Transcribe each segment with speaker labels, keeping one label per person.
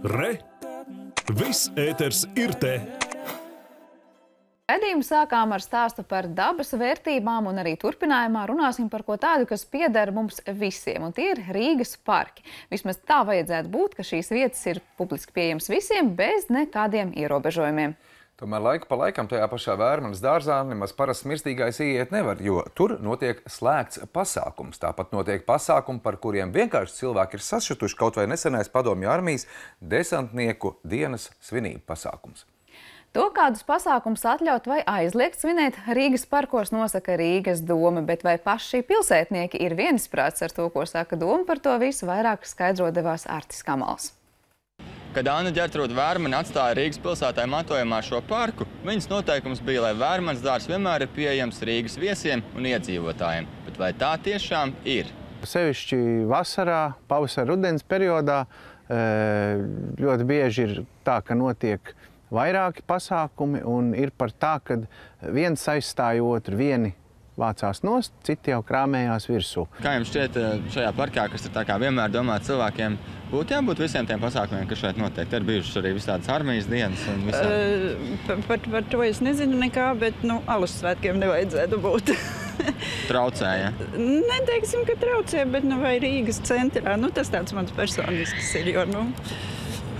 Speaker 1: Re! Viss ēters ir te!
Speaker 2: Raidījumu sākām ar stāstu par dabas vērtībām un arī turpinājumā runāsim par ko tādu, kas pieder mums visiem, un tie ir Rīgas parki. Vismaz tā vajadzētu būt, ka šīs vietas ir publiski pieejamas visiem bez nekādiem ierobežojumiem.
Speaker 3: Tomēr laiku pa laikam tajā pašā Vērmanas dārzā nemaz parasts mirstīgais ieiet nevar, jo tur notiek slēgts pasākums. Tāpat notiek pasākumi, par kuriem vienkārši cilvēki ir sašutuši, kaut vai nesenais Padomju armijas desantnieku dienas svinību pasākums.
Speaker 2: To, kādus pasākumus atļaut vai aizliegt svinēt Rīgas parkos, nosaka Rīgas doma, bet vai paši pilsētnieki ir viensprāts ar to, ko saka doma, par to visu vairāk skaidro devās Artis Kamals.
Speaker 4: Kad Anna Ģertrūda Vērmane atstāja Rīgas pilsētai mantojumā šo parku, viņas noteikums bija, lai Vērmanas dārzs vienmēr ir pieejams Rīgas viesiem un iedzīvotājiem. Bet vai tā tiešām ir?
Speaker 5: Sevišķi vasarā, pavasara rudens periodā ļoti bieži ir tā, ka notiek vairāki pasākumi un ir par tā, kad viens aizstāja otru, vieni vācās nost, citi jau krāmējās virsū.
Speaker 4: Kā jums šķiet šajā parkā, kas ir tā kā vienmēr domāt cilvēkiem, būtu jābūt visiem tiem pasākumiem, kas šeit notiek? Te ir bijušas arī visādas armijas dienas un visādi.
Speaker 6: Par to es nezinu nekā, bet alus svētkiem nevajadzētu būt.
Speaker 4: Traucēja?
Speaker 6: Neteiksim, ka traucē, bet vai Rīgas centrā. Tas tāds mans personisks ir, jo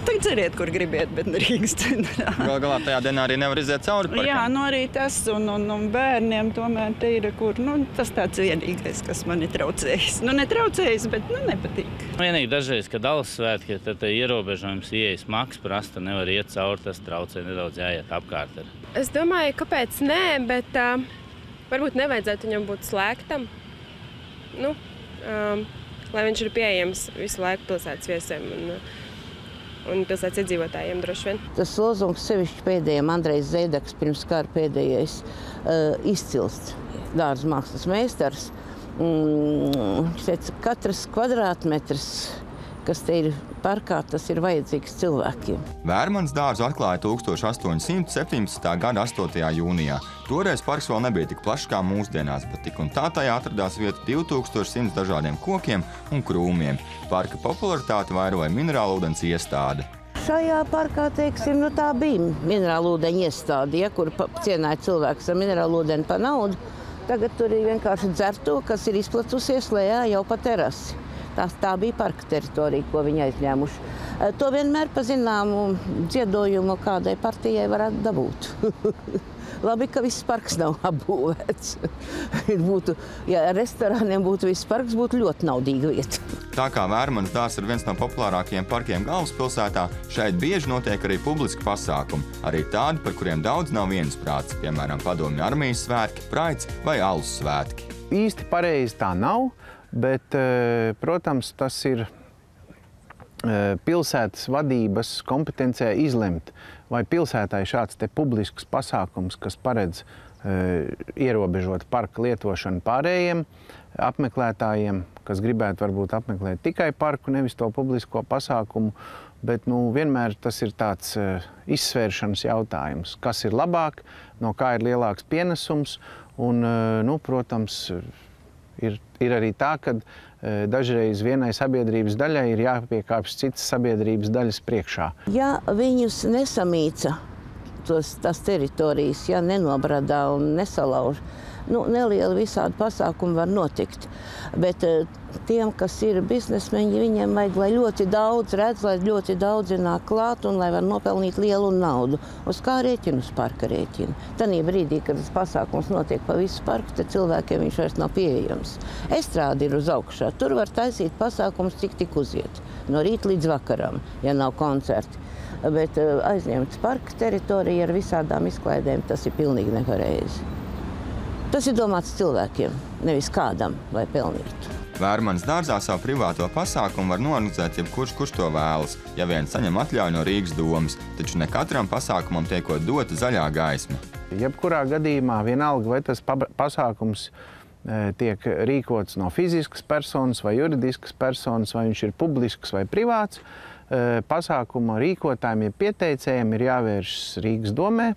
Speaker 6: tagad ceriet, kur gribiet, bet ne Rīgas centrā.
Speaker 4: Galā tajā dienā arī nevar iziet cauri parkam.
Speaker 6: Jā, arī tas, un bērniem tomēr te ir, kur, tas tāds vienīgais, kas man ir traucējis. Netraucējis, bet nepatīk.
Speaker 7: Vienīgi dažreiz, kad alus svētki, tad ierobežojums ieejas maks prasta, nevar iet cauri, tas traucē nedaudz jāiet apkārt.
Speaker 8: Es domāju, kāpēc nē, bet varbūt nevajadzētu viņam būt slēgtam. Lai viņš ir pieejams visu laiku pilsētas viesiem un pilsētas iedzīvotājiem droši vien.
Speaker 9: Tas lozungs sevišķi pēdējiem Andrejs Zēdaks pirms kara pēdējais izcils dārza mākslas meistars. Viņš teica, katrs kvadrātmetrs, kas te ir parkā, tas ir vajadzīgs cilvēkiem.
Speaker 4: Vērmanas dārzu atklāja 1817. gada 8. jūnijā. Toreiz parks vēl nebija tik plašs kā mūsdienās, bet tik un tā tajā atradās vieta 2100 dažādiem kokiem un krūmiem. Parka popularitāti vairoja minerālūdens iestāde.
Speaker 9: Šajā parkā, teiksim, tā bija minerālūdeņa iestāde, kur cienāja cilvēks ar minerālūdeni pa naudu. Tagad tur ir vienkārši dzerto, kas ir izplacusies lejā jau pa terasi. Tā bija parka teritorija, ko viņi aizņēmuši. To vienmēr pa zināmu dziedojumu kādai partijai varētu dabūt. Labi, ka viss parks nav apbūvēts. Ja restorāniem būtu viss parks, būtu ļoti naudīga vieta.
Speaker 4: Tā kā Vērmanas dārzs ir viens no populārākajiem parkiem galvaspilsētā, šeit bieži notiek arī publiski pasākumi. Arī tādi, par kuriem daudz nav viensprāts, piemēram, Padomju armijas svētki, praids vai alus svētki.
Speaker 5: Īsti pareizi tā nav. Bet, protams, tas ir pilsētas vadības kompetencijā izlemt, vai pilsētai šāds te publisks pasākums, kas paredz ierobežot parka lietošanu pārējiem apmeklētājiem, kas gribētu varbūt apmeklēt tikai parku, nevis to publisko pasākumu, bet vienmēr tas ir tāds izsvēršanas jautājums, kas ir labāk, no kā ir lielāks pienesums, un, protams, Ir arī tā, ka dažreiz vienai sabiedrības daļai ir jāpiekāpjas citas sabiedrības daļas priekšā.
Speaker 9: Ja viņus nesamīca tās teritorijas, ja nenobradā un nesalauž, nelieli visādi pasākumi var notikt. Bet tiem, kas ir biznesmeņi, viņiem vajag, lai ļoti daudz redz, lai ļoti daudz nāk klāt un lai var nopelnīt lielu naudu. Uz kā rēķina? Uz parka rēķina. Tanī brīdī, kad tas pasākums notiek pa visu parku, tad cilvēkiem viņš vairs nav pieejams. Estrāde ir uz augšā. Tur var taisīt pasākums, cik tik uziet. No rīta līdz vakaram, ja nav koncerti. Bet aizņemts parka teritorija ar visādām izklaidēm, tas ir pilnīgi nepareizi. Tas ir domāts cilvēkiem, nevis kādam, lai pelnītu.
Speaker 4: Vērmanas dārzā savu privāto pasākumu var norganizēt kurš to vēlas, ja vien saņem atļauju no Rīgas domas, taču ne katram pasākumam tiekot dota zaļā gaisma.
Speaker 5: Jebkurā gadījumā vienalga, vai tas pasākums tiek rīkots no fiziskas personas vai juridiskas personas, vai viņš ir publisks vai privāts, pasākuma rīkotājiem, ja pieteicējiem ir jāvēršas Rīgas domē,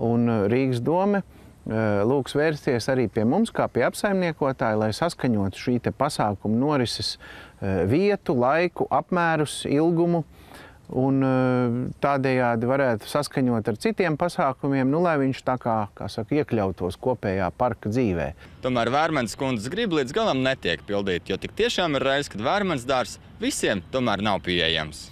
Speaker 5: un Rīgas dome lūgs vērsties arī pie mums, kā pie apsaimniekotāja, lai saskaņotu šī te pasākumu norises vietu, laiku, apmērus, ilgumu un tādējādi varētu saskaņot ar citiem pasākumiem, nu, lai viņš tā kā saka, iekļautos kopējā parka dzīvē.
Speaker 4: Tomēr Vērmanes kundzes griba līdz galam netiek pildīt, jo tik tiešām ir reize, kad Vērmanes dārzs visiem tomēr nav pieejams.